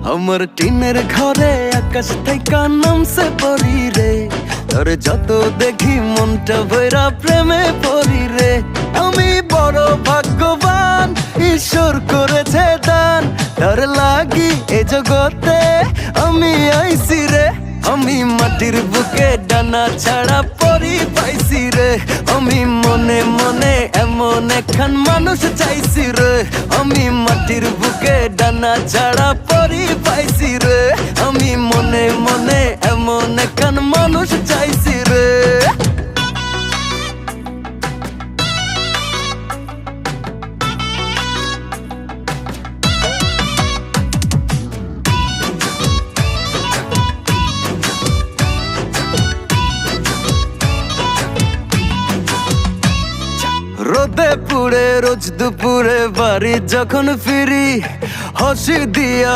আমার টিনের ঘরে আকাশ থেকে নামছে পরি রে, তোর যত দেখি মনটা ভৈরা প্রেমে পড়ি রে। আমি বড় ভাগ্যবান, ঈশ্বর করেছে দান, তোর লাগি এ জগতে আমি আইছি রে। আমি মাটির বুকে ডানা ছাড়া পরি পাইছি রে, আমি মনে মনে এমন একখান মানুষ চাইছি রে। আমি মাটির বুকে ডানা ছাড়া পরি পাইছি রে, আমি মনে মনে এমন একখান মানুষ চাইছি রে। রোদে পুড়ে রোজ দুপুরে বাড়ি যখন ফিরি, হাসি দিয়া